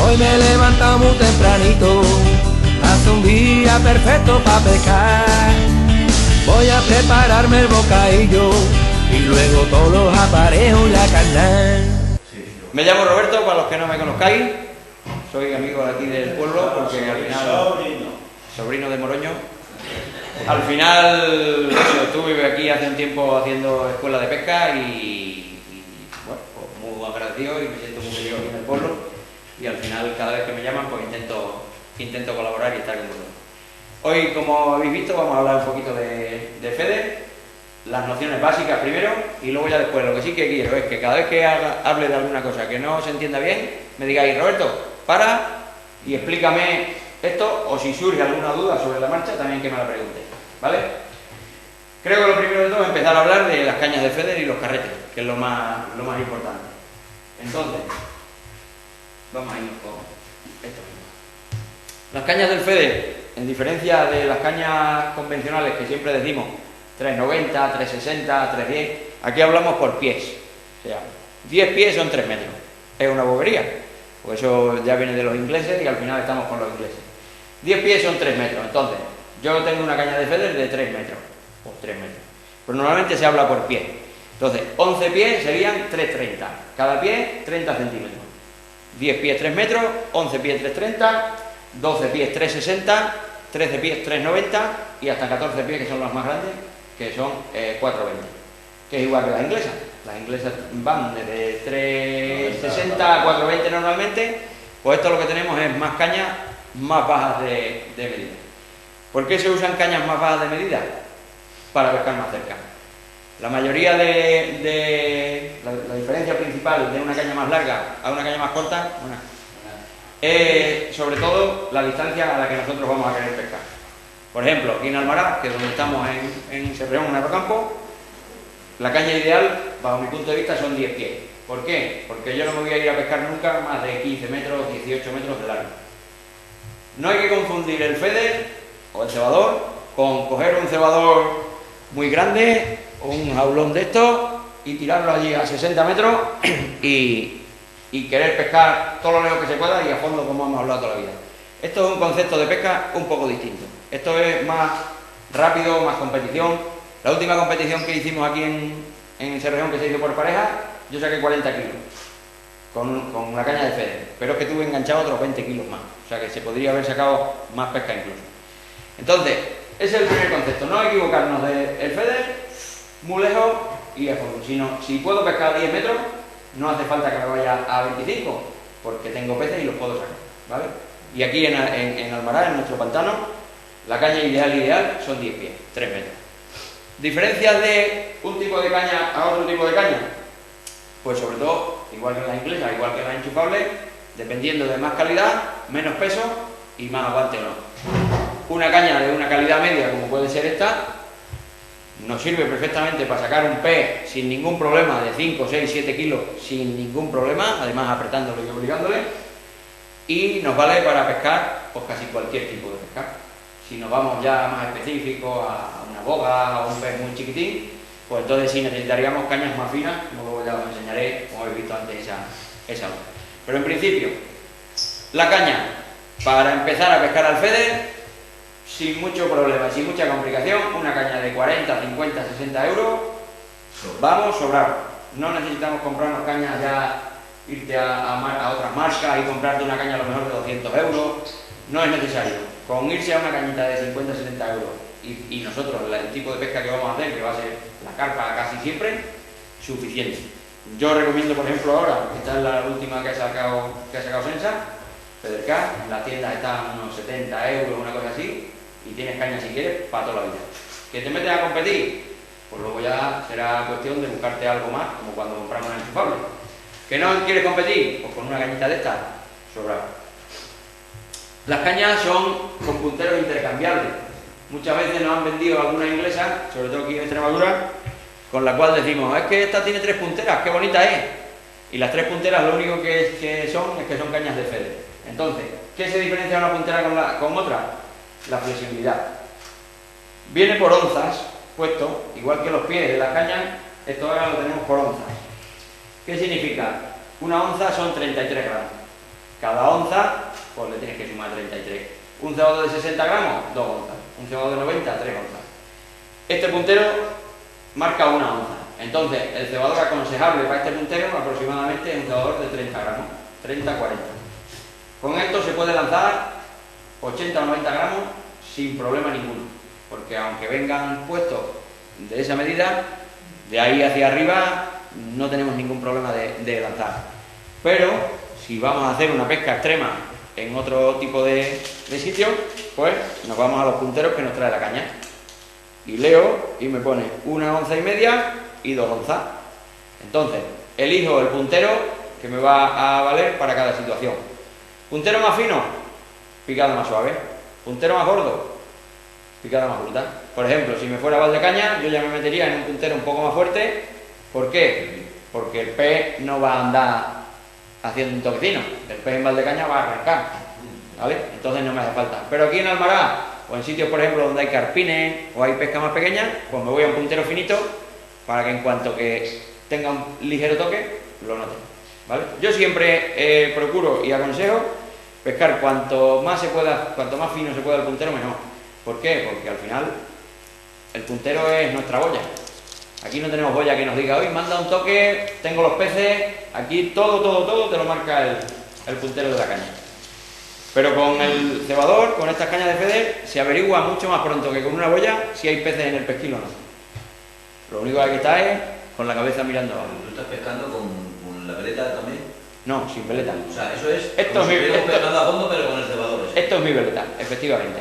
Hoy me levanta muy tempranito, hace un día perfecto para pescar. Voy a prepararme el bocadillo y luego todos los aparejos y la carnal. Me llamo Roberto, para los que no me conozcáis. Soy amigo de aquí del pueblo, porque al final... Sobrino de Moroño. Al final, eso, estuve aquí hace un tiempo haciendo escuela de pesca y bueno, pues muy agradecido y me siento muy querido aquí en el pueblo. Y al final, cada vez que me llaman, pues intento colaborar y estar con vosotros. Hoy, como habéis visto, vamos a hablar un poquito de FEDER, las nociones básicas primero y luego ya después. Lo que sí que quiero es que cada vez que hable de alguna cosa que no se entienda bien, me digáis, Roberto, para y explícame esto, o si surge alguna duda sobre la marcha, también que me la pregunte, ¿vale? Creo que lo primero de todo es empezar a hablar de las cañas de FEDER y los carretes, que es lo más importante. Entonces, vamos a irnos con esto mismo. Las cañas del FEDER, en diferencia de las cañas convencionales que siempre decimos 390, 360, 310, aquí hablamos por pies. O sea, 10 pies son 3 metros. Es una bobería, porque eso ya viene de los ingleses y al final estamos con los ingleses. 10 pies son 3 metros, entonces yo tengo una caña de FEDER de 3 metros, o 3 metros, pero normalmente se habla por pie. Entonces, 11 pies serían 330, cada pie 30 centímetros. 10 pies 3 metros, 11 pies 330, 12 pies 360, 13 pies 390 y hasta 14 pies, que son los más grandes, que son 420, que es igual que las inglesas. Las inglesas van desde 360 a 420 normalmente, pues esto lo que tenemos es más cañas más bajas de medida. ¿Por qué se usan cañas más bajas de medida? Para pescar más cerca. La mayoría la diferencia principal de una caña más larga a una caña más corta, es sobre todo la distancia a la que nosotros vamos a querer pescar. Por ejemplo, aquí en Almará, que es donde estamos en Cerreón, en Arrocampo, la caña ideal, bajo mi punto de vista, son 10 pies. ¿Por qué? Porque yo no me voy a ir a pescar nunca más de 15 metros, 18 metros de largo. No hay que confundir el FEDER o el cebador con coger un cebador muy grande o un jaulón de estos y tirarlo allí a 60 metros y querer pescar todo lo lejos que se pueda y a fondo, como hemos hablado toda la vida. Esto es un concepto de pesca un poco distinto. Esto es más rápido, más competición. La última competición que hicimos aquí en Cerreón, que se hizo por pareja, yo saqué 40 kilos con una caña de FEDER, pero es que tuve enganchado otros 20 kilos más, o sea que se podría haber sacado más pesca incluso. Entonces, ese es el primer concepto, no equivocarnos del FEDER, muy lejos y a fondo. Si puedo pescar a 10 metros, no hace falta que me vaya a 25, porque tengo peces y los puedo sacar, ¿vale? Y aquí en Almará, en nuestro pantano, la caña ideal son 10 pies, 3 metros. ¿Diferencias de un tipo de caña a otro tipo de caña? Pues sobre todo, igual que en las inglesas, igual que en las enchufables, dependiendo de más calidad, menos peso y más aguante o no. Una caña de una calidad media, como puede ser esta, nos sirve perfectamente para sacar un pez sin ningún problema, de 5, 6, 7 kilos, sin ningún problema, además apretándolo y obligándole, y nos vale para pescar pues casi cualquier tipo de pesca. Si nos vamos ya más específicos a una boga o un pez muy chiquitín, pues entonces sí necesitaríamos cañas más finas, como luego ya os enseñaré, como habéis visto antes, esa otra. Pero en principio, la caña, para empezar a pescar al FEDER, sin mucho problema, sin mucha complicación, una caña de 40, 50, 60 euros, vamos sobrado. No necesitamos comprarnos cañas ya, irte a otras marcas y comprarte una caña a lo mejor de 200 euros, no es necesario. Con irse a una cañita de 50, 60 euros y nosotros, el tipo de pesca que vamos a hacer, que va a ser la carpa casi siempre, suficiente. Yo recomiendo, por ejemplo, ahora, esta es la última que ha sacado Sensa, FEDERCAR, en la tienda está a unos 70 euros, una cosa así, y tienes caña si quieres para toda la vida. ¿Que te metes a competir? Pues luego ya será cuestión de buscarte algo más, como cuando compramos una enchufable. ¿Que no quieres competir? Pues con una cañita de esta, sobrado. Las cañas son con punteros intercambiables. Muchas veces nos han vendido algunas inglesas, sobre todo aquí en Extremadura, con la cual decimos, es que esta tiene 3 punteras, qué bonita es. Y las 3 punteras lo único que son cañas de FEDER. Entonces, ¿qué se diferencia una puntera con otra? La flexibilidad. Viene por onzas, puesto, igual que los pies de las cañas, esto ahora lo tenemos por onzas. ¿Qué significa? Una onza son 33 gramos. Cada onza, pues le tienes que sumar 33. Un cebado de 60 gramos, 2 onzas. Un cebado de 90, 3 onzas. Este puntero marca 1 onza. Entonces, el cebador aconsejable para este puntero aproximadamente es un cebador de 30 gramos, 30-40. Con esto se puede lanzar 80 o 90 gramos sin problema ninguno, porque aunque vengan puestos de esa medida, de ahí hacia arriba no tenemos ningún problema de lanzar. Pero si vamos a hacer una pesca extrema en otro tipo de sitio, pues nos vamos a los punteros que nos trae la caña. Y leo y me pone 1 onza y media y 2 onzas. Entonces, elijo el puntero que me va a valer para cada situación. Puntero más fino, picada más suave. Puntero más gordo, picada más bruta. Por ejemplo, si me fuera a Valdecaña, yo ya me metería en un puntero un poco más fuerte. ¿Por qué? Porque el pez no va a andar haciendo un toquecino. El pez en Valdecaña va a arrancar, ¿vale? Entonces no me hace falta. Pero aquí en Almará, o en sitios, por ejemplo, donde hay carpines o hay pesca más pequeña, pues me voy a un puntero finito para que en cuanto que tenga un ligero toque, lo note, ¿vale? Yo siempre procuro y aconsejo pescar cuanto más fino se pueda el puntero, mejor. ¿Por qué? Porque al final el puntero es nuestra boya. Aquí no tenemos boya que nos diga, hoy manda un toque, tengo los peces, aquí todo te lo marca el puntero de la caña. Pero con el cebador, con estas cañas de Feder, se averigua mucho más pronto que con una boya si hay peces en el pesquilo o no. Lo único que hay que estar es con la cabeza mirando abajo. ¿Tú estás pescando con la veleta también? No, sin veleta. O sea, eso es esto es pescando a fondo, pero con el cebador. Esto es mi veleta, efectivamente.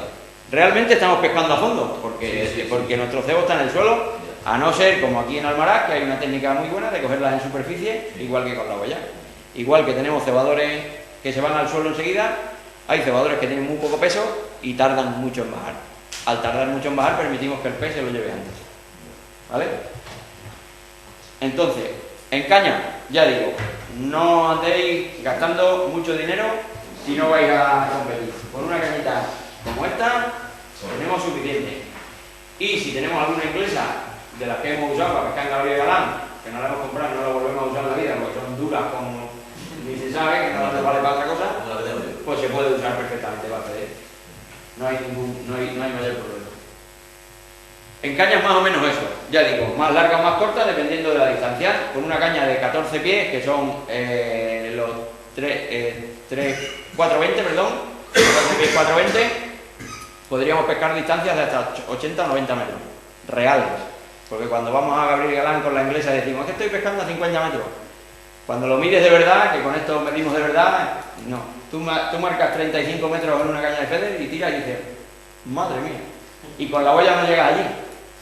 Realmente estamos pescando a fondo, porque nuestro cebo está en el suelo, a no ser como aquí en Almaraz, que hay una técnica muy buena de cogerlas en superficie, igual que con la boya. Igual que tenemos cebadores que se van al suelo enseguida, hay cebadores que tienen muy poco peso y tardan mucho en bajar. Al tardar mucho en bajar, permitimos que el pez se lo lleve antes. ¿Vale? Entonces, en caña, ya digo, no andéis gastando mucho dinero si no vais a competir. Con una cañita como esta, tenemos suficiente. Y si tenemos alguna inglesa de las que hemos usado para pescar en Gabriel Galán, que no la hemos comprado, no la volvemos a usar en la vida, porque son duras como ni se sabe, que no nos vale para otra cosa, pues se puede usar perfectamente para hacer. No hay mayor problema. En cañas más o menos eso, ya digo, más larga o más corta dependiendo de la distancia. Con una caña de 14 pies, que son los 420, perdón, 14 pies 420, podríamos pescar distancias de hasta 80 o 90 metros, reales. Porque cuando vamos a Gabriel Galán con la inglesa decimos, es que estoy pescando a 50 metros. Cuando lo mires de verdad, que con esto medimos de verdad, no. Tú marcas 35 metros en una caña de Feder y tiras y dices, madre mía. Y con la boya no llegas allí,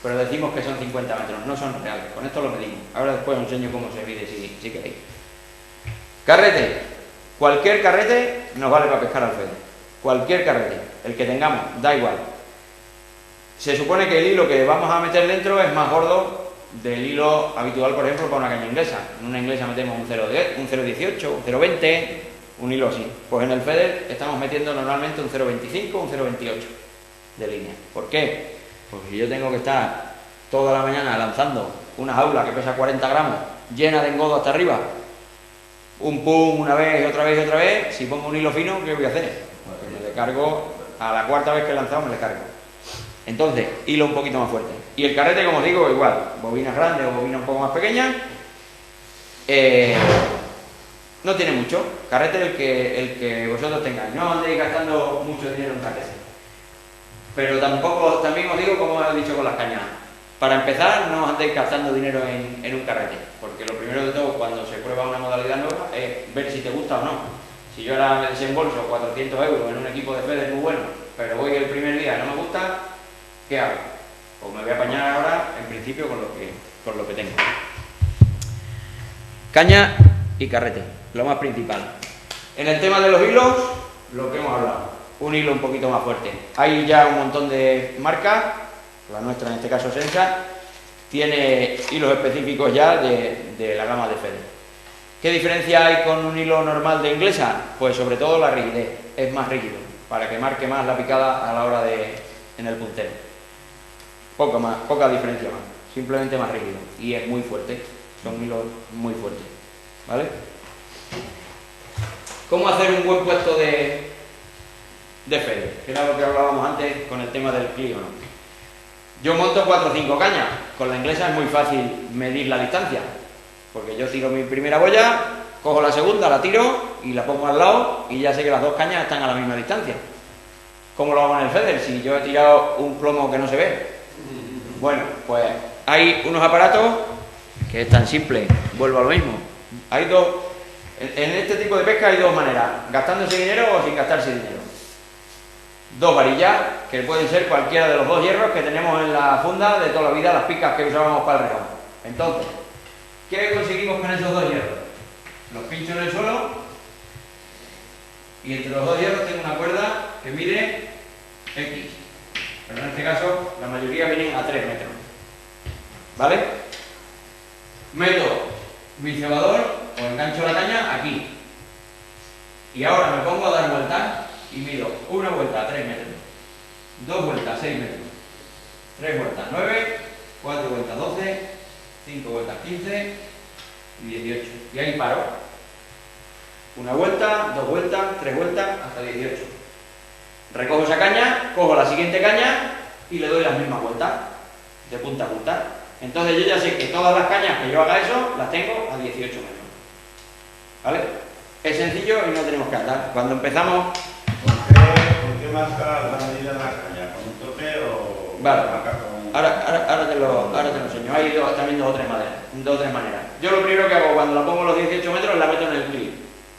pero decimos que son 50 metros, no son reales. Con esto lo medimos. Ahora después os enseño cómo se mide si queréis. Carrete. Cualquier carrete nos vale para pescar al Feder. Cualquier carrete, el que tengamos, da igual. Se supone que el hilo que vamos a meter dentro es más gordo del hilo habitual, por ejemplo, para una caña inglesa. En una inglesa metemos un 0,10, un 0,18, un 0,20, un hilo así. Pues en el Feder estamos metiendo normalmente un 0,25, un 0,28 de línea. ¿Por qué? Porque si yo tengo que estar toda la mañana lanzando una jaula que pesa 40 gramos, llena de engodo hasta arriba, un pum una vez y otra vez y otra vez, si pongo un hilo fino, ¿qué voy a hacer? Pues me le cargo, a la cuarta vez que he lanzado me le cargo. Entonces, hilo un poquito más fuerte. Y el carrete, como os digo, igual, bobinas grandes o bobinas un poco más pequeñas, no tiene mucho. Carrete el que vosotros tengáis. No andéis gastando mucho dinero en un carrete. Pero también os digo, como he dicho con las cañas, para empezar no andéis gastando dinero en un carrete, porque lo primero de todo cuando se prueba una modalidad nueva es ver si te gusta o no. Si yo ahora me desembolso 400 euros en un equipo de Feder muy bueno, pero voy el primer día y no me gusta, ¿qué hago? Pues me voy a apañar ahora, en principio, con lo que tengo. Caña y carrete, lo más principal. En el tema de los hilos, lo que hemos hablado, un hilo un poquito más fuerte. Hay ya un montón de marcas, la nuestra en este caso Sensa, tiene hilos específicos ya de la gama de Feder. ¿Qué diferencia hay con un hilo normal de inglesa? Pues sobre todo la rigidez, es más rígido, para que marque más la picada a la hora en el puntero. Poca diferencia más, simplemente más rígido y es muy fuerte, son hilos muy fuertes, ¿vale? ¿Cómo hacer un buen puesto de feeder? Que era lo que hablábamos antes con el tema del clio, ¿no? Yo monto 4 o 5 cañas. Con la inglesa es muy fácil medir la distancia, porque yo tiro mi primera boya, cojo la segunda, la tiro y la pongo al lado y ya sé que las 2 cañas están a la misma distancia. ¿Cómo lo hago en el feeder si yo he tirado un plomo que no se ve? Bueno, pues hay unos aparatos que es tan simple, vuelvo a lo mismo. Hay dos, en este tipo de pesca hay 2 maneras, gastándose dinero o sin gastarse dinero. 2 varillas, que pueden ser cualquiera de los 2 hierros que tenemos en la funda de toda la vida, las picas que usábamos para el recado. Entonces, ¿qué conseguimos con esos 2 hierros? Los pincho en el suelo y entre los 2 hierros tengo una cuerda que mide X. Pero en este caso, la mayoría vienen a 3 metros. ¿Vale? Meto mi cebador o engancho la caña aquí. Y ahora me pongo a dar vueltas y mido una vuelta a 3 metros, 2 vueltas a 6 metros, 3 vueltas 9, 4 vueltas 12, 5 vueltas 15 y 18. Y ahí paro. Una vuelta, 2 vueltas, 3 vueltas, hasta 18. Recojo esa caña, cojo la siguiente caña y le doy las mismas vueltas, de punta a punta. Entonces yo ya sé que todas las cañas que yo haga eso, las tengo a 18 metros. ¿Vale? Es sencillo y no tenemos que atar. Cuando empezamos... ¿Con qué marca la medida de la caña? ¿Con un tope o...? Vale. Con... Ahora te lo enseño. Hay también 2 o 3 maneras. Yo lo primero que hago cuando la pongo a los 18 metros la meto en el clip.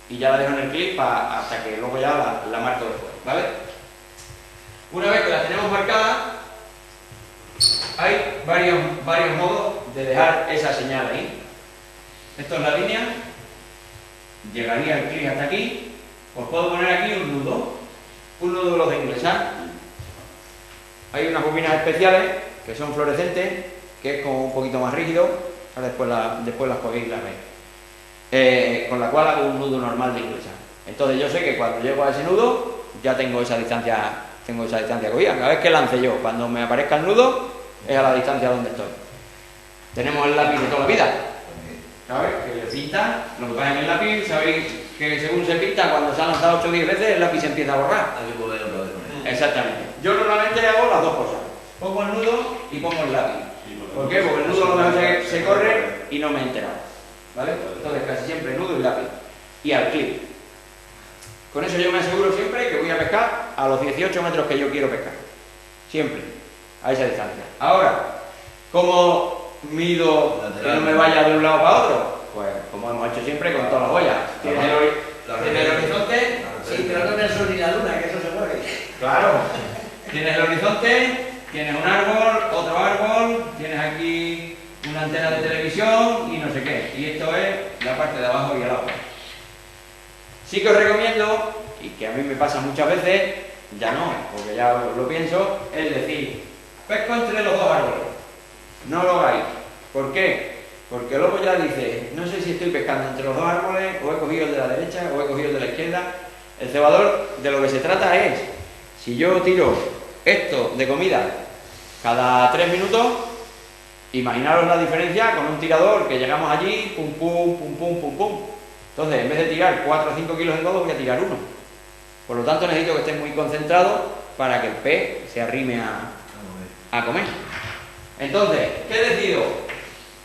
Y ya la dejo en el clip hasta que luego ya la marco después. ¿Vale? Una vez que la tenemos marcada, hay varios modos de dejar esa señal ahí. Esto es la línea. Llegaría el clip hasta aquí. Os puedo poner aquí un nudo de los de inglesar. Hay unas bobinas especiales que son fluorescentes, que es como un poquito más rígido. Ahora después las podéis ver. Con la cual hago un nudo normal de inglesar. Entonces yo sé que cuando llego a ese nudo ya tengo esa distancia cogida. Cada vez que lance yo, cuando me aparezca el nudo, es a la distancia donde estoy. Tenemos el lápiz de toda la vida. ¿Sabes? Que le pinta, lo que pasa en el lápiz, sabéis que según se pinta, cuando se ha lanzado 8 o 10 veces, el lápiz se empieza a borrar. Hay que volver otra vez con él. Exactamente. Yo normalmente hago las 2 cosas. Pongo el nudo y pongo el lápiz. ¿Por qué? Porque el nudo a lo mejor se corre y no me he enterado. ¿Vale? Entonces casi siempre nudo y lápiz. Y al clip. Con eso yo me aseguro siempre que voy a pescar a los 18 metros que yo quiero pescar. Siempre. A esa distancia. Ahora, ¿cómo mido que no me vaya de un lado para otro? Pues como hemos hecho siempre con todas las boyas. Tienes el horizonte. Sí, pero no en el sol ni la luna, que eso se mueve. Claro. Tienes el horizonte, tienes un árbol, otro árbol, tienes aquí una antena de televisión y no sé qué. Y esto es la parte de abajo y el agua. Sí que os recomiendo, y que a mí me pasa muchas veces, ya no, porque ya lo pienso, es decir, pesco entre los 2 árboles. No lo hagáis. ¿Por qué? Porque luego ya dice, no sé si estoy pescando entre los 2 árboles, o he cogido el de la derecha, o he cogido el de la izquierda. El cebador, de lo que se trata es, si yo tiro esto de comida cada 3 minutos, imaginaros la diferencia con un tirador que llegamos allí, pum, pum, pum, pum, pum, pum. Entonces, en vez de tirar 4 o 5 kilos de codo, voy a tirar 1. Por lo tanto, necesito que esté muy concentrado para que el pez se arrime a comer. Entonces, ¿qué decido?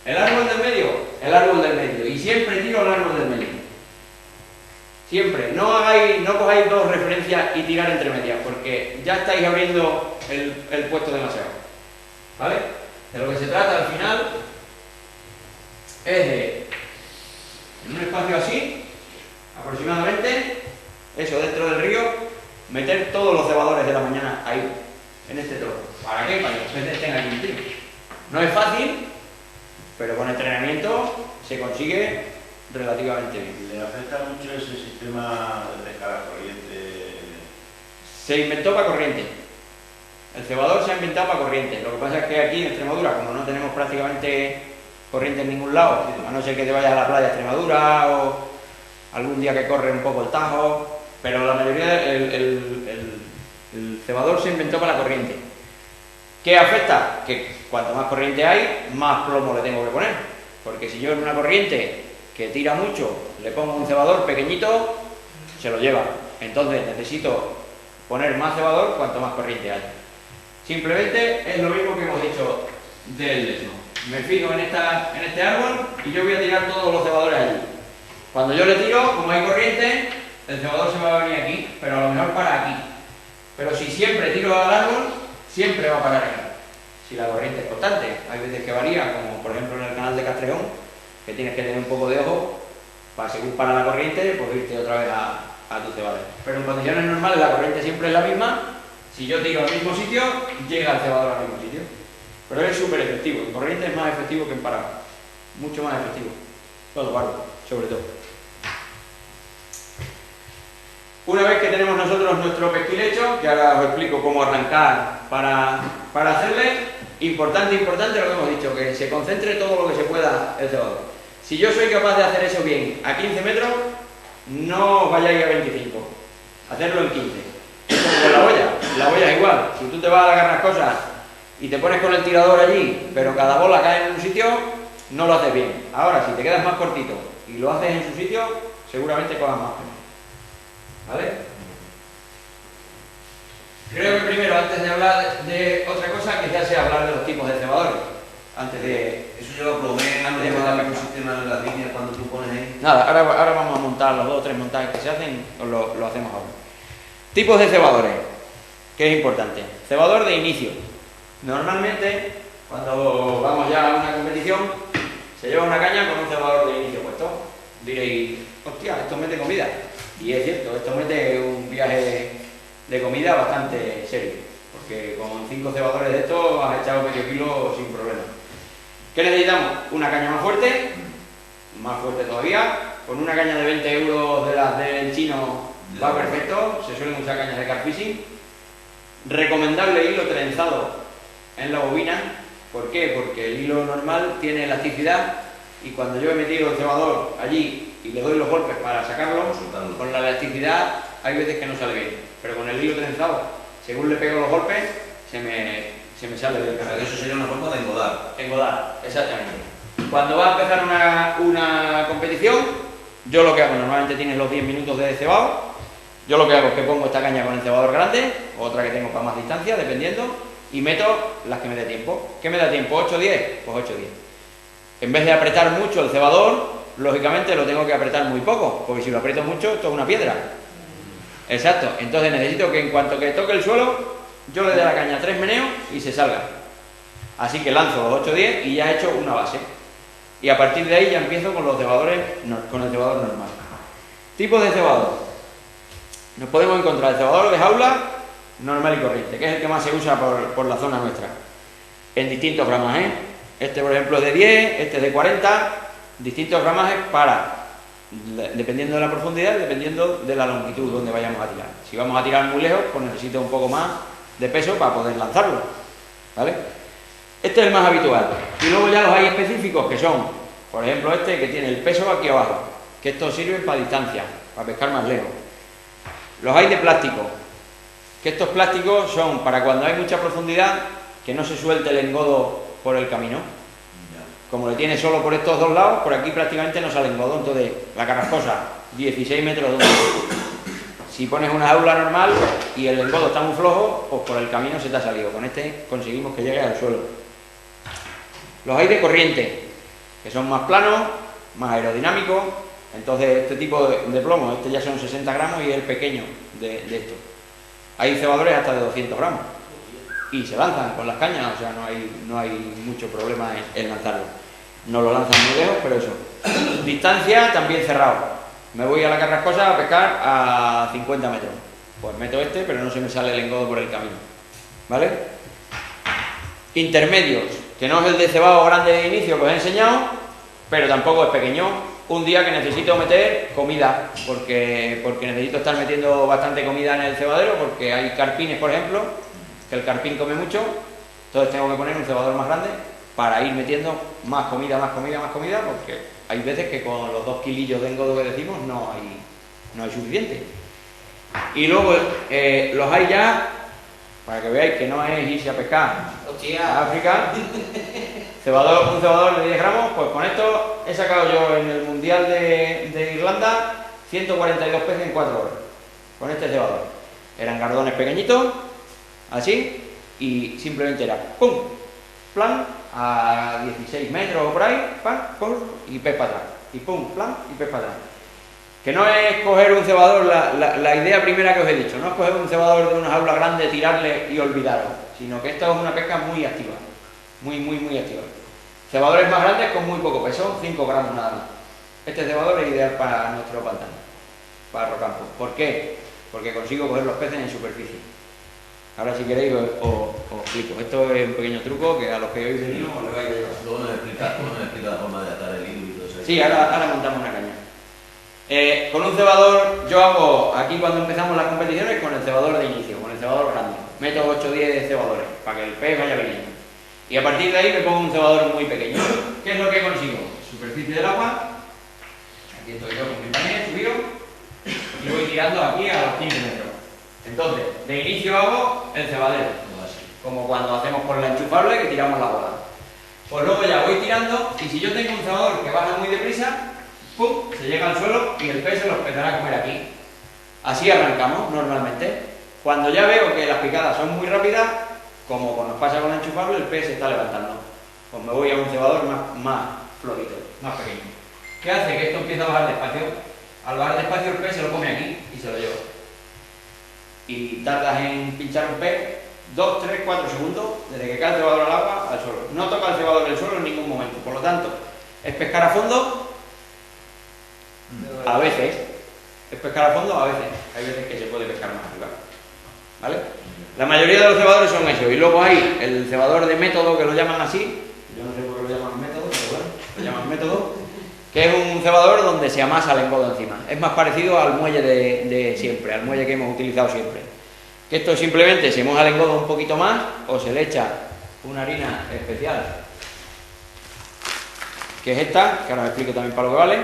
¿El árbol del medio? El árbol del medio. Y siempre tiro al árbol del medio. Siempre. No cogáis 2 referencias y tirar entre medias, porque ya estáis abriendo el puesto demasiado. ¿Vale? De lo que se trata al final es de, en un espacio así, aproximadamente, eso dentro del río, meter todos los cebadores de la mañana ahí, en este trozo. ¿Para qué? Para que los peces estén aquí metidos. No es fácil, pero con entrenamiento se consigue relativamente bien. ¿Le afecta mucho ese sistema de pesca a corriente? Se inventó para corriente. El cebador se ha inventado para corriente. Lo que pasa es que aquí en Extremadura, como no tenemos prácticamente corriente en ningún lado, a no ser que te vayas a la playa de Extremadura o algún día que corre un poco el Tajo, pero la mayoría el cebador se inventó para la corriente. ¿Qué afecta? Que cuanto más corriente hay, más plomo le tengo que poner. Porque si yo en una corriente que tira mucho le pongo un cebador pequeñito, se lo lleva. Entonces necesito poner más cebador cuanto más corriente haya. Simplemente es lo mismo que hemos dicho del lesno. Me fijo en este árbol y yo voy a tirar todos los cebadores allí. Cuando yo le tiro, como hay corriente, el cebador se me va a venir aquí, pero a lo mejor para aquí. Pero si siempre tiro al árbol, siempre va a parar aquí. Si la corriente es constante, hay veces que varía, como por ejemplo en el canal de Castrejón, que tienes que tener un poco de ojo para, según para la corriente, pues irte otra vez a tu cebador. Pero en condiciones normales la corriente siempre es la misma. Si yo tiro al mismo sitio, llega el cebador al mismo sitio. Pero es súper efectivo. En corriente es más efectivo que en parado. Mucho más efectivo. Todo barro, sobre todo. Una vez que tenemos nosotros nuestro pesquilecho, que ahora os explico cómo arrancar para hacerle, importante lo que hemos dicho, que se concentre todo lo que se pueda el cebador. Si yo soy capaz de hacer eso bien a 15 metros, no os vayáis a 25. Hacerlo en 15. Como con la olla es igual. Si tú te vas a agarrar cosas y te pones con el tirador allí, pero cada bola cae en un sitio, no lo haces bien. Ahora, si te quedas más cortito y lo haces en su sitio, seguramente cojas más. ¿Vale? Creo que primero, antes de hablar de otra cosa, quizás sea hablar de los tipos de cebadores. Antes de... Eso yo lo probé antes de montar un sistema de las líneas cuando tú pones ahí. Nada, ahora vamos a montar los 2 o 3 montajes que se hacen, lo hacemos ahora. Tipos de cebadores, que es importante. Cebador de inicio. Normalmente, cuando vamos ya a una competición, se lleva una caña con un cebador de inicio puesto. Diréis, hostia, esto mete comida. Y es cierto, esto mete un viaje de comida bastante serio, porque con 5 cebadores de estos has echado medio kilo sin problema. ¿Qué necesitamos? Una caña más fuerte todavía, con una caña de 20 euros de las del chino va perfecto, se suelen usar cañas de carp fishing. Recomendable hilo trenzado en la bobina. ¿Por qué? Porque el hilo normal tiene elasticidad y cuando yo he metido el cebador allí y le doy los golpes para sacarlo, con la elasticidad hay veces que no sale bien, pero con el hilo trenzado, según le pego los golpes, se me sale bien. Pero eso sería una forma de engodar. Engodar, exactamente. Cuando va a empezar una competición, yo lo que hago, normalmente tienes los 10 minutos de cebado, yo lo que hago es que pongo esta caña con el cebador grande, otra que tengo para más distancia, dependiendo, y meto las que me dé tiempo. ¿Qué me da tiempo? ¿8 o 10? Pues 8 o 10. En vez de apretar mucho el cebador, lógicamente lo tengo que apretar muy poco, porque si lo aprieto mucho, esto es una piedra. Exacto, entonces necesito que en cuanto que toque el suelo, yo le dé la caña 3 meneos y se salga. Así que lanzo los 8 o 10 y ya he hecho una base. Y a partir de ahí ya empiezo con los cebadores, con el cebador normal. Tipos de cebador. Nos podemos encontrar el cebador de jaula normal y corriente, que es el que más se usa por la zona nuestra, en distintos gramajes. Este, por ejemplo, es de 10, este es de 40, distintos gramajes dependiendo de la profundidad y dependiendo de la longitud donde vayamos a tirar. Si vamos a tirar muy lejos, pues necesito un poco más de peso para poder lanzarlo, ¿vale? Este es el más habitual. Y luego ya los hay específicos que son, por ejemplo, este que tiene el peso aquí abajo, que estos sirven para distancia, para pescar más lejos. Los hay de plástico, que estos plásticos son para cuando hay mucha profundidad, que no se suelte el engodo por el camino. Como le tiene solo por estos dos lados, por aquí prácticamente no sale engodo. Entonces, la carrascosa, 16 metros de longitud. Si pones una jaula normal y el engodo está muy flojo, pues por el camino se te ha salido. Con este conseguimos que llegue al suelo. Los hay de corriente, que son más planos, más aerodinámicos. Entonces, este tipo de plomo, este ya son 60 gramos y es el pequeño de esto. Hay cebadores hasta de 200 gramos. Y se lanzan con las cañas, o sea, no hay mucho problema en lanzarlo. No lo lanzan muy lejos, pero eso. Distancia también cerrado. Me voy a la carrascosa a pescar a 50 metros. Pues meto este, pero no se me sale el engodo por el camino. ¿Vale? Intermedios, que no es el de cebado grande de inicio que os he enseñado, pero tampoco es pequeño. Un día que necesito meter comida, porque necesito estar metiendo bastante comida en el cebadero, porque hay carpines, por ejemplo, que el carpín come mucho, entonces tengo que poner un cebador más grande para ir metiendo más comida, porque hay veces que con los 2 kilillos de engodo que decimos no hay suficiente. Y luego los hay ya, para que veáis que no es irse a pescar a África, un cebador de 10 gramos, pues con esto he sacado yo en el Mundial de Irlanda 142 peces en 4 horas, con este cebador. Eran gardones pequeñitos, así, y simplemente era ¡pum! Plan, a 16 metros o por ahí, ¡pam! ¡Pum! Y pez para atrás, y ¡pum! Plan, y pez para atrás. Que no es coger un cebador, la idea primera que os he dicho, no es coger un cebador de una jaula grande, tirarle y olvidaros, sino que esto es una pesca muy activa, muy activa. Cebadores más grandes con muy poco peso, 5 gramos nada más. Este cebador es ideal para nuestro pantano, para Rocampo. ¿Por qué? Porque consigo coger los peces en superficie. Ahora si queréis os explico. Esto es un pequeño truco que a los que hoy venimos os lo vais a llevar. Luego nos explica la forma de atar el hilo y todo eso. Sí, ahora montamos una caña. Con un cebador, yo hago aquí cuando empezamos las competiciones con el cebador de inicio, con el cebador grande. Meto 8 o 10 cebadores para que el pez vaya viniendo. Y a partir de ahí me pongo un cebador muy pequeño. ¿Qué es lo que consigo? Superficie del agua. Aquí estoy yo con mi panel subido y voy tirando aquí a los 15 metros. Entonces, de inicio hago el cebadero, como cuando hacemos con la enchufable que tiramos la bola. Pues luego ya voy tirando y si yo tengo un cebador que baja muy deprisa, ¡pum!, se llega al suelo y el pez se lo empezará a comer aquí. Así arrancamos normalmente. Cuando ya veo que las picadas son muy rápidas, como nos pasa con la enchufable, el pez se está levantando. Pues me voy a un cebador más florito, más pequeño. ¿Qué hace? Que esto empieza a bajar despacio. Al bajar despacio el pez se lo come aquí y se lo lleva. Y tardas en pinchar un pez 2, 3, 4 segundos desde que cae el cebador al agua al suelo. No toca el cebador el suelo en ningún momento. Por lo tanto, es pescar a fondo a veces. Es pescar a fondo a veces. Hay veces que se puede pescar más arriba. ¿Vale? La mayoría de los cebadores son esos. Y luego hay el cebador de método, que lo llaman así. Yo no sé por qué lo llaman método, pero bueno, lo llaman método. Que es un cebador donde se amasa el engodo encima. Es más parecido al muelle de siempre, al muelle que hemos utilizado siempre. Que esto simplemente se moja el engodo un poquito más o se le echa una harina especial, que es esta, que ahora os explico también para lo que vale,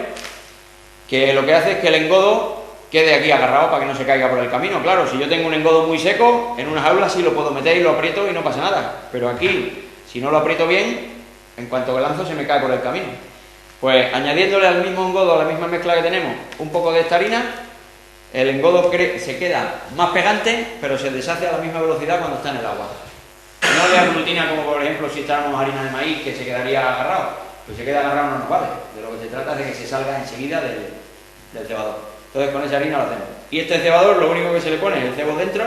que lo que hace es que el engodo quede aquí agarrado para que no se caiga por el camino. Claro, si yo tengo un engodo muy seco, en una jaula sí lo puedo meter y lo aprieto y no pasa nada. Pero aquí, si no lo aprieto bien, en cuanto que lanzo se me cae por el camino. Pues añadiéndole al mismo engodo, a la misma mezcla que tenemos, un poco de esta harina, el engodo se queda más pegante, pero se deshace a la misma velocidad cuando está en el agua. No le aglutina como por ejemplo si echáramos harina de maíz, que se quedaría agarrado. Pues se queda agarrado no nos vale. De lo que se trata es de que se salga enseguida del cebador. Entonces con esa harina lo hacemos. Y este cebador lo único que se le pone es el cebo dentro,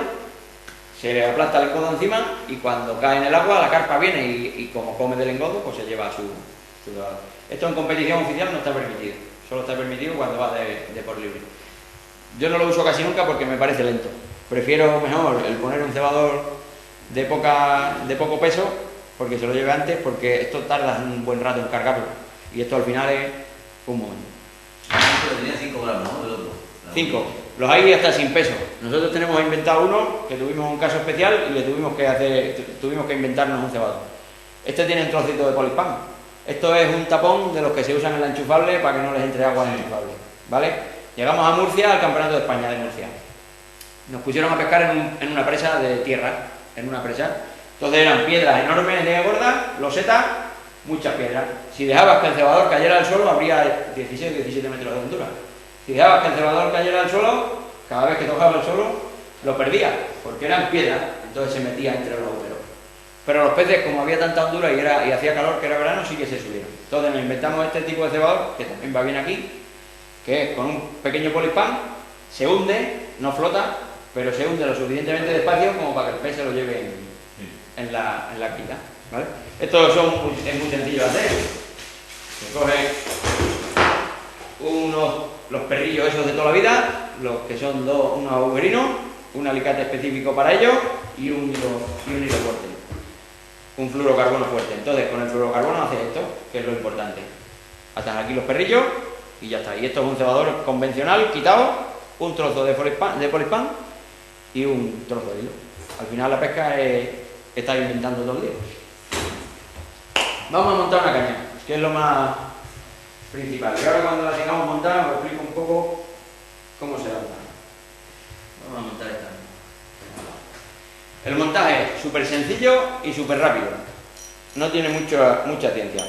se le aplasta el engodo encima y cuando cae en el agua la carpa viene y como come del engodo pues se lleva su cebador. Esto en competición oficial no está permitido, solo está permitido cuando vas de por libre. Yo no lo uso casi nunca porque me parece lento. Prefiero mejor el poner un cebador de poco peso porque se lo lleve antes, porque esto tarda un buen rato en cargarlo y esto al final es un momento. Pero tenía 5 gramos, ¿no? Del otro. 5. Los hay hasta sin peso. Nosotros tenemos inventado uno que tuvimos un caso especial y le tuvimos que inventarnos un cebador. Este tiene un trocito de polispán. Esto es un tapón de los que se usan en la enchufable para que no les entre agua en la enchufable, ¿vale? Llegamos a Murcia, al Campeonato de España de Murcia. Nos pusieron a pescar en una presa de tierra, en una presa. Entonces eran piedras enormes de gordas, losetas, muchas piedras. Si dejabas que el cebador cayera al suelo, habría 16 o 17 metros de hondura. Si dejabas que el cebador cayera al suelo, cada vez que tocaba el suelo, lo perdía, porque eran piedras, entonces se metía entre los agujeros. Pero los peces, como había tanta hondura y hacía calor, que era verano, sí que se subieron. Entonces nos inventamos este tipo de cebador, que también va bien aquí, que es con un pequeño polispán, se hunde, no flota, pero se hunde lo suficientemente despacio como para que el pez se lo lleve en la quilla, ¿vale? Esto es muy sencillo de hacer. Se coge los perrillos esos de toda la vida, los que son unos agujerinos, un alicate específico para ellos y un hilo fuerte. Un fluorocarbono fuerte. Entonces con el fluorocarbono haces esto, que es lo importante. Atan aquí los perrillos y ya está. Y esto es un cebador convencional, quitado, un trozo de polispán y un trozo de hilo. Al final la pesca es estar inventando todo el día. Vamos a montar una caña, que es lo más principal. Y ahora cuando la tengamos montada os explico un poco cómo se monta. Vamos a montar esta. El montaje es súper sencillo y súper rápido. No tiene mucha ciencia.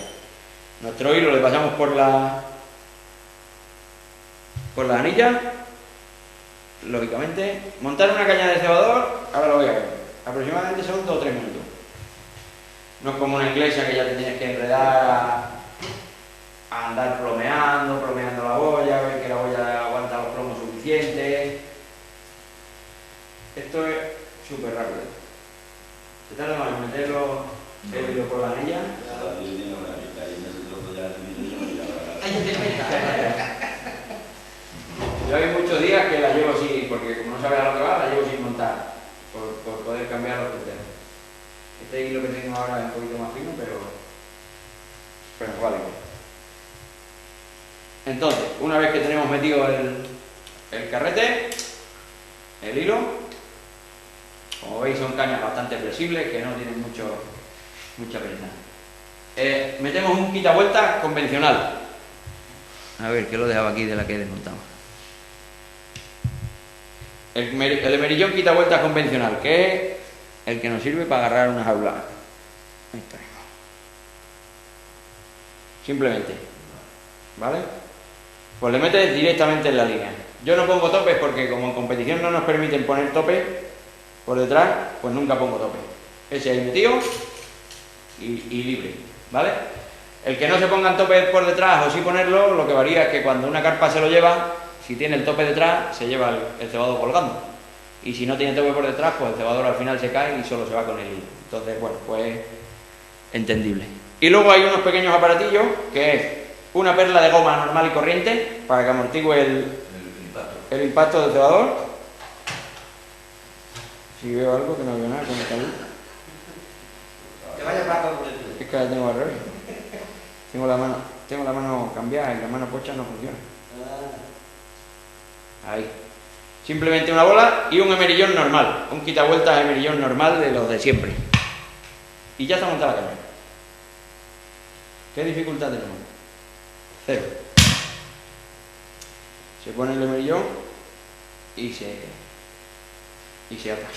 Nuestro hilo le pasamos por la con las anillas, lógicamente. Montar una caña de cebador, ahora lo voy a ver, aproximadamente son 2 o 3 minutos. No es como una iglesia que ya te tienes que enredar a andar plomeando la boya, ver que la boya aguanta los plomos suficientes. Esto es súper rápido. Se tarda más en meterlo el hilo por la anilla. Yo hay muchos días que la llevo así, porque como no sabes a lo que va, la llevo sin montar, por poder cambiar los punteros. Este hilo que tengo ahora es un poquito más fino, pero vale. Entonces, una vez que tenemos metido el carrete, el hilo, como veis son cañas bastante flexibles que no tienen mucha presa. Metemos un quitavueltas convencional. A ver, que lo dejaba aquí de la que he desmontado. El emerillón quitavueltas convencional, que es el que nos sirve para agarrar una jaula. Ahí está. Simplemente, ¿vale? Pues le metes directamente en la línea. Yo no pongo topes porque como en competición no nos permiten poner tope por detrás, pues nunca pongo tope. Ese ahí metido y libre, ¿vale? El que no se pongan topes por detrás o sí ponerlo, lo que varía es que cuando una carpa se lo lleva, si tiene el tope detrás, se lleva el cebado colgando. Y si no tiene tope por detrás, pues el cebador al final se cae y solo se va con el hilo. Entonces, bueno, pues entendible. Y luego hay unos pequeños aparatillos, que es una perla de goma normal y corriente, para que amortigue el impacto del cebador. Si veo algo que no veo nada con esta luz. Que vaya para por el... Es que la tengo al revés. Tengo la mano cambiada y la mano pocha no funciona. Ahí. Simplemente una bola y un emerillón normal. Un quitavueltas emerillón normal de los de siempre. Y ya está montada la caña. ¿Qué dificultad tenemos? 0. Se pone el emerillón y se ata.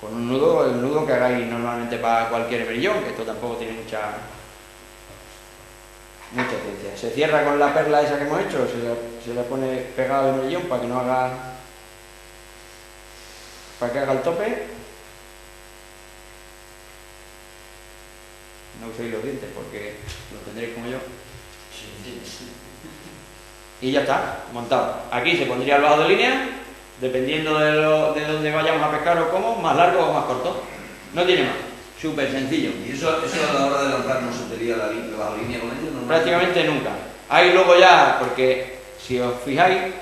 Con un nudo, el nudo que hagáis normalmente para cualquier emerillón, que esto tampoco tiene mucha ciencia. Se cierra con la perla esa que hemos hecho, se le pone pegado al emerillón para que haga el tope. No uséis los dientes porque los tendréis como yo. Y ya está, montado. Aquí se pondría el bajo de línea, dependiendo de dónde vayamos a pescar o cómo, más largo o más corto. No tiene más, súper sencillo. ¿Y eso a la hora de lanzar no se usaría la bajo línea con ellos? ¿No? Prácticamente nunca. Ahí luego ya, porque si os fijáis,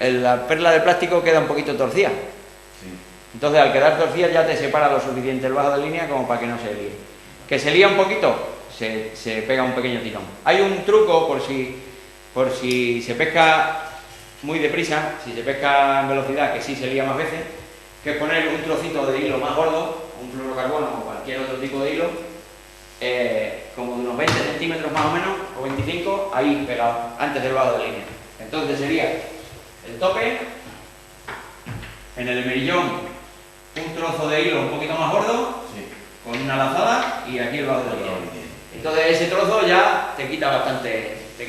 la perla de plástico queda un poquito torcida. Sí. Entonces al quedar torcida ya te separa lo suficiente el bajo de línea como para que no se líe. Que se lía un poquito, se pega un pequeño tirón. Hay un truco por si se pesca muy deprisa, si se pesca en velocidad, que sí se lía más veces, que es poner un trocito de hilo más gordo, un fluorocarbono o cualquier otro tipo de hilo, como de unos 20 centímetros más o menos, o 25, ahí pegado, antes del bajo de línea. Entonces sería el tope, en el emerillón un trozo de hilo un poquito más gordo, Sí. con una lazada y aquí el bajo de línea. Entonces ese trozo ya te quita bastante el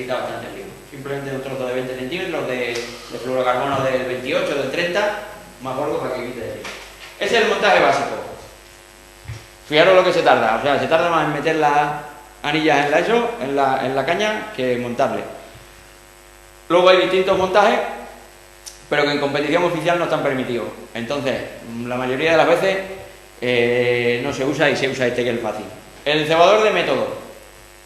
lío. Simplemente un trozo de 20 centímetros de fluorocarbono del 28, del 30, más gordo para que quite el lío. Ese es el montaje básico. Fijaros lo que se tarda, o sea, se tarda más en meter las anillas en la caña que montarle. Luego hay distintos montajes, pero que en competición oficial no están permitidos. Entonces, la mayoría de las veces no se usa y se usa este que es el fácil. El cebador de método.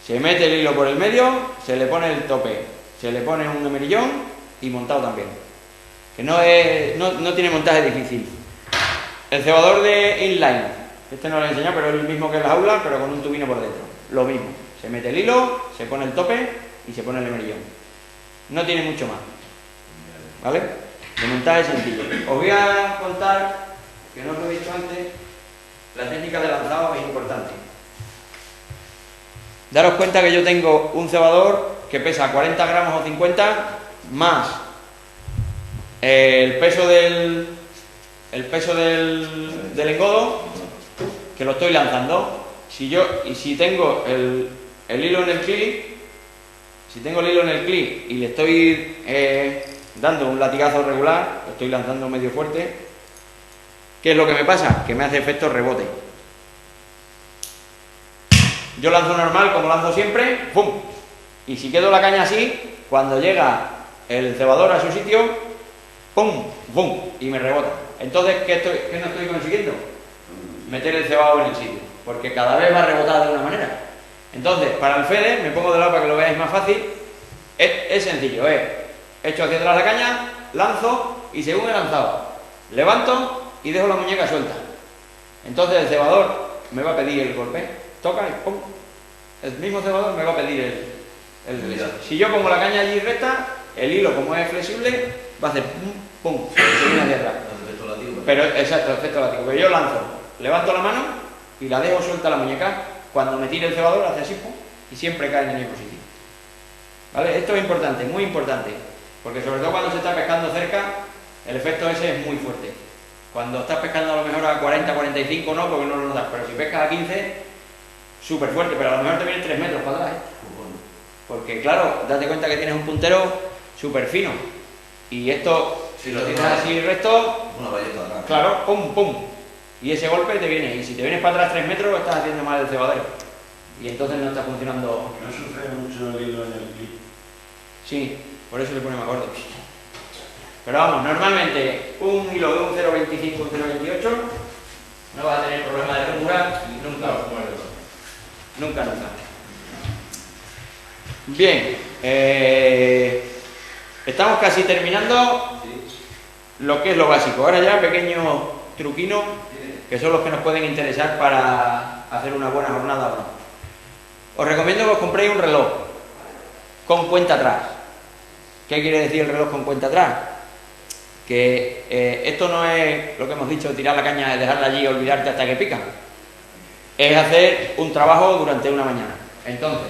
Se mete el hilo por el medio, se le pone el tope, se le pone un emerillón y montado también. Que no tiene montaje difícil. El cebador de inline. Este no lo he enseñado, pero es el mismo que la jaula, pero con un tubino por dentro. Lo mismo. Se mete el hilo, se pone el tope y se pone el emerillón. No tiene mucho más. ¿Vale? De montaje sencillo. Os voy a contar, que no os lo he dicho antes, la técnica de lanzado es importante. Daros cuenta que yo tengo un cebador que pesa 40 gramos o 50, más el peso del engodo, que lo estoy lanzando. Si tengo el hilo en el clip, Si tengo el hilo en el clip y le estoy dando un latigazo regular, lo estoy lanzando medio fuerte, ¿qué es lo que me pasa? Que me hace efecto rebote. Yo lanzo normal, como lanzo siempre, ¡pum! Y si quedo la caña así, cuando llega el cebador a su sitio, ¡pum! ¡Pum! Y me rebota. Entonces, ¿qué no estoy consiguiendo? Meter el cebado en el sitio, porque cada vez va a rebotar de una manera. Entonces, para el feeder, me pongo de lado para que lo veáis más fácil, es sencillo, echo hacia atrás la caña, lanzo y según he lanzado, levanto y dejo la muñeca suelta. Entonces el cebador me va a pedir el golpe, toca y ¡pum! El mismo cebador me va a pedir el si yo pongo la caña allí recta, el hilo como es flexible, va a hacer ¡pum! ¡Pum! Se viene hacia atrás. Pero, exacto, efecto látigo. Pero yo lanzo, levanto la mano y la dejo suelta la muñeca. Cuando me tire el cebador hace así, ¡pum! Y siempre cae en el mismo sitio. ¿Vale? Esto es importante, muy importante, porque sobre todo cuando se está pescando cerca, el efecto ese es muy fuerte. Cuando estás pescando a lo mejor a 40, 45 no, porque no lo notas, pero si pescas a 15, súper fuerte, pero a lo mejor te vienen 3 metros para atrás, Porque claro, date cuenta que tienes un puntero súper fino, y esto, si lo tienes así recto, claro, pum, pum, y ese golpe te viene, y si te vienes para atrás 3 metros, estás haciendo mal el cebadero, y entonces no está funcionando. No sufre mucho el hilo en el clip. Sí, por eso le pone más gordo. Pero vamos, normalmente un hilo de un 0,25 o 0,28 no vas a tener problema de ruptura nunca. Nunca, nunca. Bien, estamos casi terminando lo que es lo básico. Ahora ya pequeños truquinos que son los que nos pueden interesar para hacer una buena jornada o no. Os recomiendo que os compréis un reloj con cuenta atrás. ¿Qué quiere decir el reloj con cuenta atrás? Que esto no es lo que hemos dicho, tirar la caña, dejarla allí y olvidarte hasta que pica. Es hacer un trabajo durante una mañana. Entonces,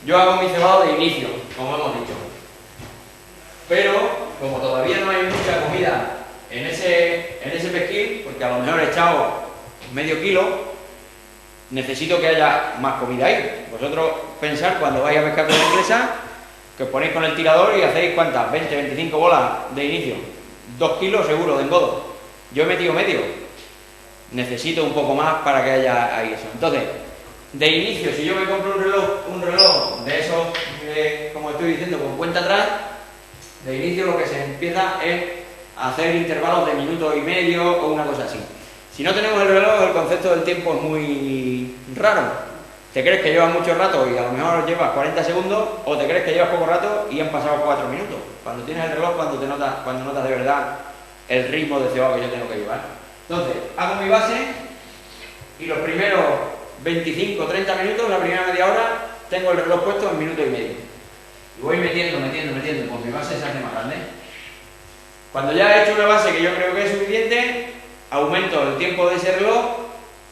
yo hago mi cebado de inicio, como hemos dicho. Pero, como todavía no hay mucha comida en ese pesquil, porque a lo mejor he echado medio kilo, necesito que haya más comida ahí. Vosotros pensar cuando vais a pescar con la inglesa, que os ponéis con el tirador y hacéis ¿cuántas? 20, 25 bolas de inicio. 2 kilos seguro de engodo. Yo he metido medio. Necesito un poco más para que haya ahí eso. Entonces, de inicio, si yo me compro un reloj de esos, como estoy diciendo, con cuenta atrás, de inicio lo que se empieza es a hacer intervalos de minuto y medio o una cosa así. Si no tenemos el reloj, el concepto del tiempo es muy raro. Te crees que llevas mucho rato y a lo mejor llevas 40 segundos, o te crees que llevas poco rato y han pasado 4 minutos. Cuando tienes el reloj, cuando notas de verdad el ritmo de cebado que yo tengo que llevar. Entonces, hago mi base y los primeros 25 30 minutos, la primera media hora, tengo el reloj puesto en minuto y medio. Y voy metiendo, pues mi base se hace más grande. Cuando ya he hecho una base que yo creo que es suficiente, aumento el tiempo de ese reloj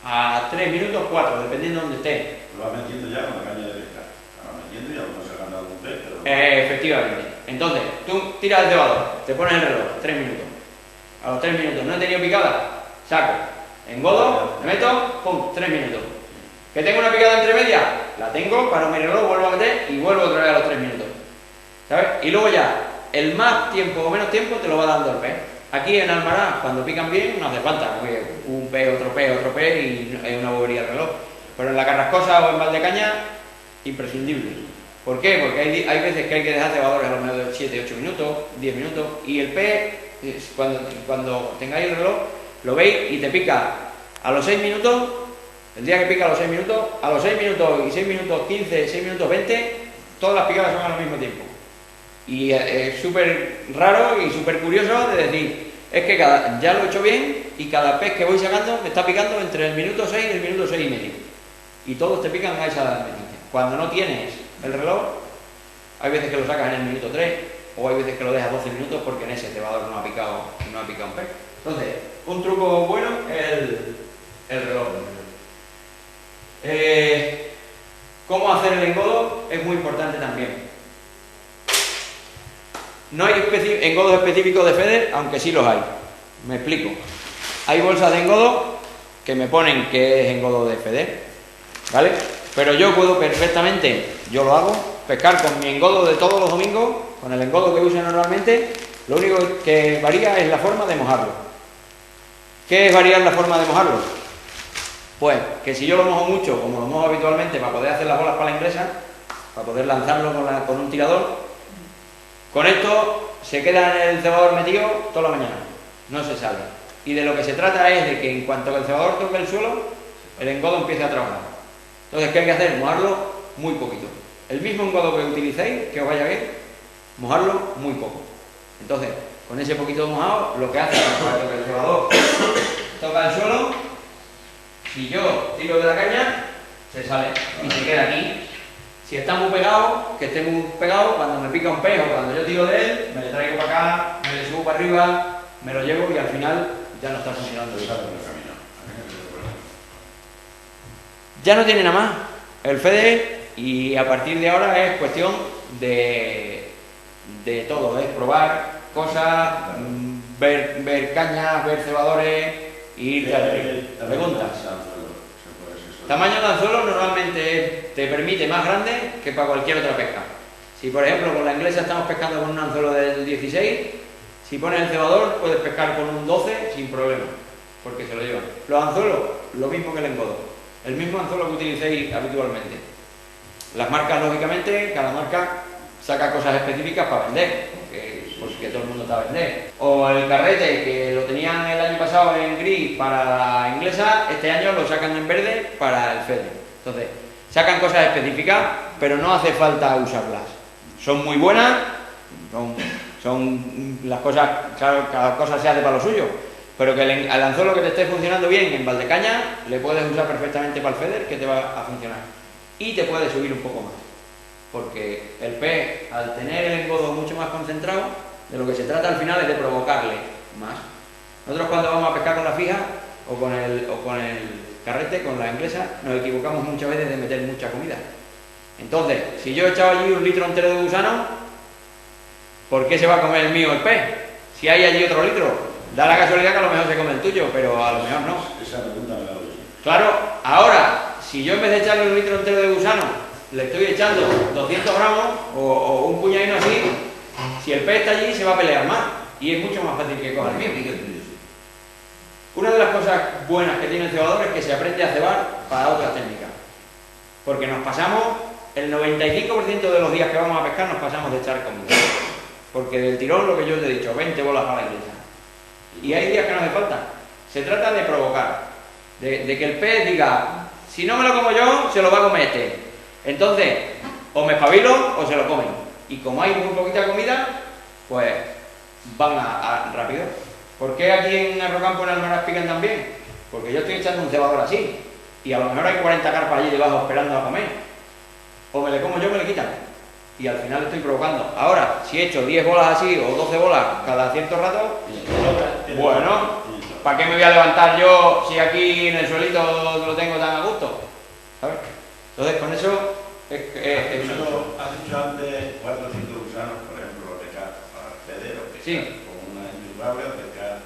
a 3 minutos, 4, dependiendo de donde esté. Lo vas metiendo ya con la caña de pescar. Lo vas metiendo y algunos sacando algún pez, pero... Efectivamente. Entonces, tú tiras el cebador, te pones el reloj, 3 minutos. A los 3 minutos no he tenido picada, saco, engodo, me meto, pum, 3 minutos. ¿Que tengo una picada entre medias? La tengo, paro mi reloj, vuelvo a meter y vuelvo otra vez a los 3 minutos. ¿Sabes? Y luego ya, el más tiempo o menos tiempo te lo va dando el pez. Aquí en Almará, cuando pican bien, no hace falta, un pez, otro pez y es una bobería el reloj. Pero en la Carrascosa o en Valdecaña, imprescindible. ¿Por qué? Porque hay veces que hay que dejar cebadores a lo mejor de 7, 8 minutos, 10 minutos, y el pez, cuando tengáis el reloj, lo veis y te pica a los 6 minutos, el día que pica a los 6 minutos y 6 minutos 15, 6 minutos 20, todas las picadas son al mismo tiempo. Y es súper raro y súper curioso de decir, es que ya lo he hecho bien y cada pez que voy sacando me está picando entre el minuto 6 y el minuto 6 y medio. Y todos te pican a esa medida. Cuando no tienes el reloj, hay veces que lo sacas en el minuto 3 o hay veces que lo dejas 12 minutos porque en ese cebador no ha picado un pez. Entonces, un truco bueno es el reloj. ¿Cómo hacer el engodo? Es muy importante también. No hay engodos específicos de feeder, aunque sí los hay. Me explico. Hay bolsas de engodo que me ponen que es engodo de feeder, ¿vale? Pero yo puedo perfectamente, yo lo hago, pescar con mi engodo de todos los domingos, con el engodo que uso normalmente, lo único que varía es la forma de mojarlo. ¿Qué es variar la forma de mojarlo? Pues que si yo lo mojo mucho, como lo mojo habitualmente, para poder hacer las bolas para la inglesa, para poder lanzarlo con un tirador, con esto se queda en el cebador metido toda la mañana, no se sale. Y de lo que se trata es de que en cuanto el cebador toque el suelo, el engodo empiece a trabajar. Entonces, ¿qué hay que hacer? Mojarlo muy poquito. El mismo engodo que utilicéis, que os vaya bien, mojarlo muy poco. Entonces, con ese poquito mojado, lo que hace es que el cebador toca el suelo, si yo tiro de la caña, se sale y se queda aquí. Si está muy pegado, que esté muy pegado, cuando me pica un pez o cuando yo tiro de él, me le traigo para acá, me le subo para arriba, me lo llevo y al final ya no está funcionando bien. Ya no tiene nada más el FEDER y a partir de ahora es cuestión de todo, es probar cosas, ver cañas, ver cebadores y ir a preguntas. Tamaño de anzuelo normalmente te permite más grande que para cualquier otra pesca. Si por ejemplo con la inglesa estamos pescando con un anzuelo del 16, si pones el cebador puedes pescar con un 12 sin problema, porque se lo llevan. Los anzuelos, lo mismo que el engodo, el mismo anzuelo que utilicéis habitualmente. Las marcas, lógicamente, cada marca saca cosas específicas para vender, porque todo el mundo está a vender. O el carrete, que lo tenían el año pasado en gris para la inglesa, este año lo sacan en verde para el FEDER. Entonces, sacan cosas específicas, pero no hace falta usarlas. Son muy buenas, son las cosas, claro, cada cosa se hace para lo suyo, pero que al anzuelo que te esté funcionando bien en Valdecaña, le puedes usar perfectamente para el FEDER, que te va a funcionar. Y te puede subir un poco más, porque el pez, al tener el engodo mucho más concentrado, de lo que se trata al final es de provocarle más. Nosotros cuando vamos a pescar con la fija o con el carrete, con la inglesa, nos equivocamos muchas veces de meter mucha comida. Entonces, si yo he echado allí 1 litro entero de gusano, ¿por qué se va a comer el mío el pez? Si hay allí otro litro, da la casualidad que a lo mejor se come el tuyo, pero a lo mejor no. Esa pregunta me la doy. Claro, ahora, si yo en vez de echarle 1 litro entero de gusano, le estoy echando 200 gramos o un puñadito así, si el pez está allí se va a pelear más y es mucho más fácil que coja el mío. Una de las cosas buenas que tiene el cebador es que se aprende a cebar para otras técnicas, porque nos pasamos, el 95% de los días que vamos a pescar nos pasamos de echar comida, porque del tirón, lo que yo os he dicho, 20 bolas para la inglesa, y hay días que no hace falta. Se trata de provocar, de que el pez diga, si no me lo como yo, se lo va a comer este. Entonces, o me espabilo o se lo comen. Y como hay muy poquita comida, pues van a rápido. ¿Por qué aquí en Arrocampo, en Almaraz, pican tan bien? Porque yo estoy echando un cebador así, y a lo mejor hay 40 carpas allí debajo esperando a comer. O me le como yo, me le quitan. Y al final estoy provocando. Ahora, si echo 10 bolas así o 12 bolas cada cierto rato, bueno, ¿para qué me voy a levantar yo si aquí en el suelito lo tengo tan a gusto? ¿Sabes? Entonces, con eso Has dicho antes 4 o 5 gusanos, por ejemplo, pescar para FEDER o pescar con una indurable o pescar.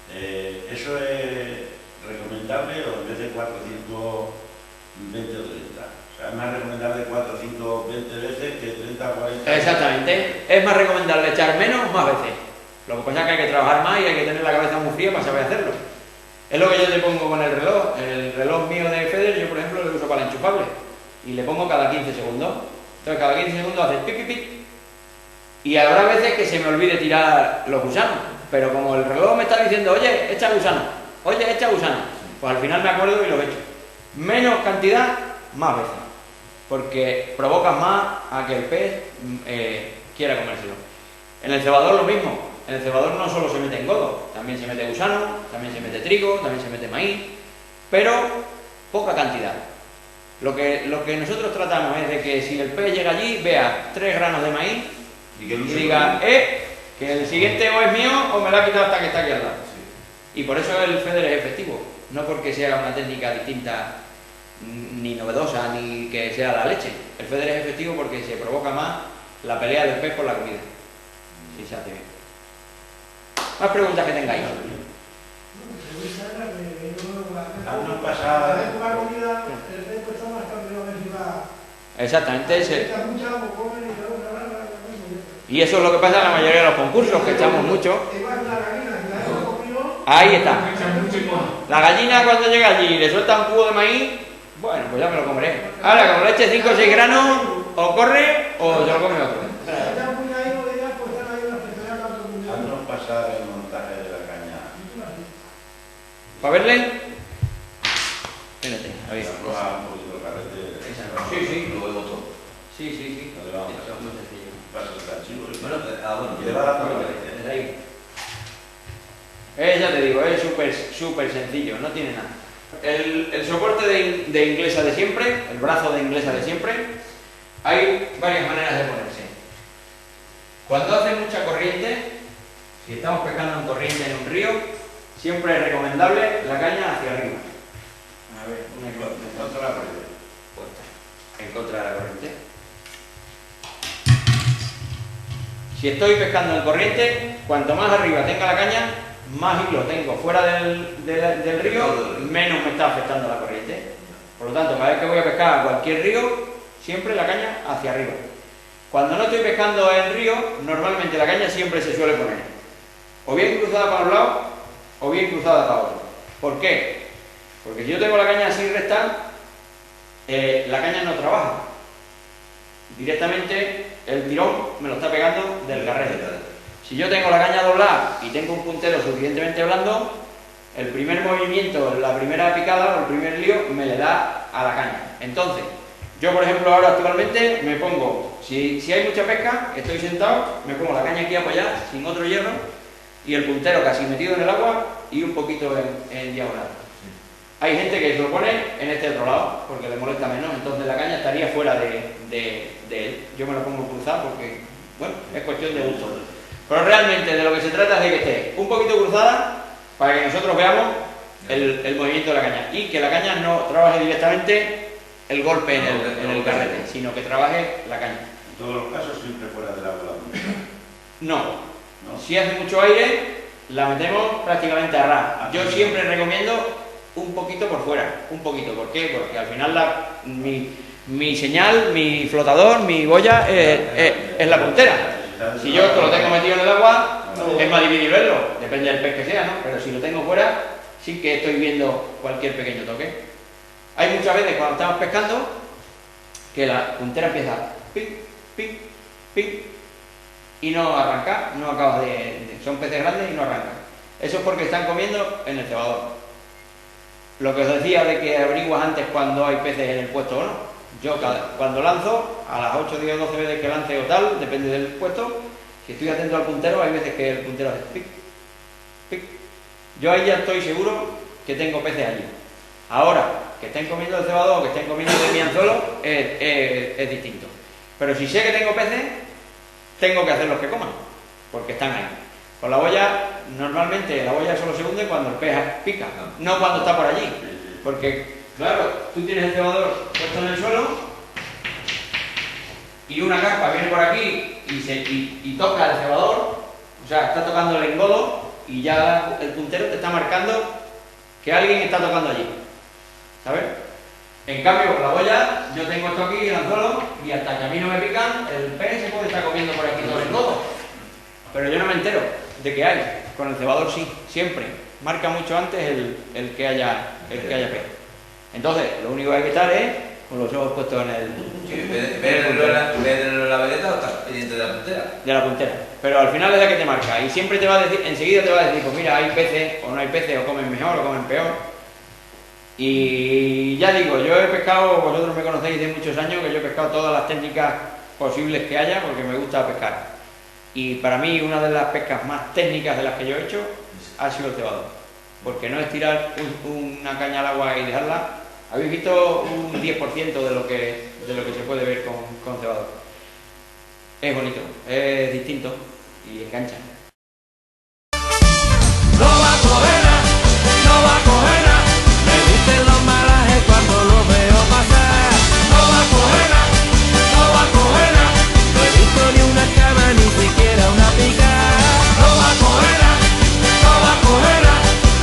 ¿Eso es recomendable o en vez de 420 o 30? O sea, es más recomendable 420 veces que 30 o 40. Exactamente. Es más recomendable echar menos más veces. Lo que pasa es que hay que trabajar más y hay que tener la cabeza muy fría para saber hacerlo. Es lo que yo te pongo con el reloj. El reloj mío de FEDER, yo por ejemplo lo uso para el enchufable. Y le pongo cada 15 segundos. Entonces cada 15 segundos hace pic, pic, pic. Y habrá veces que se me olvide tirar los gusanos. Pero como el reloj me está diciendo, oye, echa gusano, oye, echa gusano, pues al final me acuerdo y lo echo. Menos cantidad, más veces. Porque provocas más a que el pez quiera comérselo. En el cebador lo mismo. En el cebador no solo se mete engodo, también se mete gusano, también se mete trigo, también se mete maíz, pero poca cantidad. Lo que nosotros tratamos es de que si el pez llega allí, vea 3 granos de maíz y diga, que el siguiente o es mío o me lo ha quitado hasta que está aquí al lado. Y por eso el FEDER es efectivo, no porque sea una técnica distinta, ni novedosa, ni que sea la leche. El FEDER es efectivo porque se provoca más la pelea del pez por la comida. Si se hace bien. Más preguntas que tengáis. Años pasados. Exactamente, ese. Y eso es lo que pasa en la mayoría de los concursos, que echamos mucho. Ahí está. La gallina cuando llega allí y le suelta un cubo de maíz, bueno, pues ya me lo comeré. Ahora, como le eche 5 o 6 granos, o corre o se lo come otro. Haznos pasar el montaje de la caña. ¿Para verle? Espérate, a ver. Afloja un poquito el carrete. Sí, sí. Luego todo. Sí, sí, sí. No le vamos a Eso pasar. es muy sencillo. Pasa el archivo. Bueno, bueno. Y le va a dar Desde ahí. Ya te digo, es súper sencillo, no tiene nada. El soporte de inglesa de siempre, el brazo de inglesa de siempre, hay varias maneras de ponerse. Cuando hace mucha corriente, si estamos pescando en corriente en un río, siempre es recomendable la caña hacia arriba. A ver, contra la pared. en contra de la corriente. Si estoy pescando en corriente, cuanto más arriba tenga la caña, más hilo tengo fuera del río, menos me está afectando la corriente. Por lo tanto, cada vez que voy a pescar a cualquier río, siempre la caña hacia arriba. Cuando no estoy pescando en río, normalmente la caña siempre se suele poner o bien cruzada para un lado o bien cruzada para otro. ¿Por qué? Porque si yo tengo la caña así recta, la caña no trabaja. Directamente el tirón me lo está pegando del carrete. Si yo tengo la caña doblada y tengo un puntero suficientemente blando, el primer movimiento, la primera picada o el primer lío me le da a la caña. Entonces, yo por ejemplo ahora actualmente me pongo, si hay mucha pesca, estoy sentado, me pongo la caña aquí apoyada, sin otro hierro, y el puntero casi metido en el agua y un poquito en diagonal. Hay gente que se lo pone en este otro lado, porque le molesta menos, entonces la caña estaría fuera de él. Yo me lo pongo cruzado porque, bueno, es cuestión de gusto. Pero realmente de lo que se trata es de que esté un poquito cruzada para que nosotros veamos el movimiento de la caña y que la caña no trabaje directamente el golpe en el carrete, sino que trabaje la caña. En todos los casos siempre fuera del agua. No. Si hace mucho aire, la metemos prácticamente a ras. Yo siempre recomiendo un poquito por fuera, un poquito. ¿Por qué? Porque al final mi señal, mi flotador, mi boya es la puntera. Si yo esto lo tengo metido en el agua, es más difícil verlo, depende del pez que sea, ¿no? Pero si lo tengo fuera, sí que estoy viendo cualquier pequeño toque. Hay muchas veces cuando estamos pescando que la puntera empieza pic, pic, pic y no arranca, no acaba son peces grandes y no arrancan. Eso es porque están comiendo en el cebador. Lo que os decía de que averiguas antes cuando hay peces en el puesto o no. Yo cuando lanzo, a las 8, 10 o 12 veces que lance o tal, depende del puesto, si estoy atento al puntero, hay veces que el puntero hace pic, pic. Yo ahí ya estoy seguro que tengo peces allí. Ahora, que estén comiendo el cebador o que estén comiendo de mi anzuelo, es distinto. Pero si sé que tengo peces, tengo que hacerlos que coman, porque están ahí. Con la boya, normalmente la boya solo se hunde cuando el pez pica, no cuando está por allí. Porque, claro, tú tienes el cebador puesto en el suelo y una carpa viene por aquí y toca el cebador, o sea, está tocando el engodo y ya el puntero te está marcando que alguien está tocando allí, ¿sabes? En cambio, con la boya, yo tengo esto aquí, el anzuelo, y hasta que a mí no me pican, el pez se puede estar comiendo por aquí todo el engodo. Pero yo no me entero de que hay. Con el cebador sí, siempre. Marca mucho antes el que haya pez. Entonces, lo único que hay que estar es con los ojos puestos en el... Sí, ver la veleta o estar pendiente de la puntera. De la puntera. Pero al final es la que te marca. Y siempre te va a decir, enseguida te va a decir, pues mira, hay peces o no hay peces, o comen mejor o comen peor. Y ya digo, yo he pescado, vosotros me conocéis de muchos años, que yo he pescado todas las técnicas posibles que haya, porque me gusta pescar. Y para mí una de las pescas más técnicas de las que yo he hecho ha sido el cebador. Porque no es tirar una caña al agua y dejarla. Habéis visto un 10% de lo que se puede ver con cebador. Es bonito, es distinto y engancha.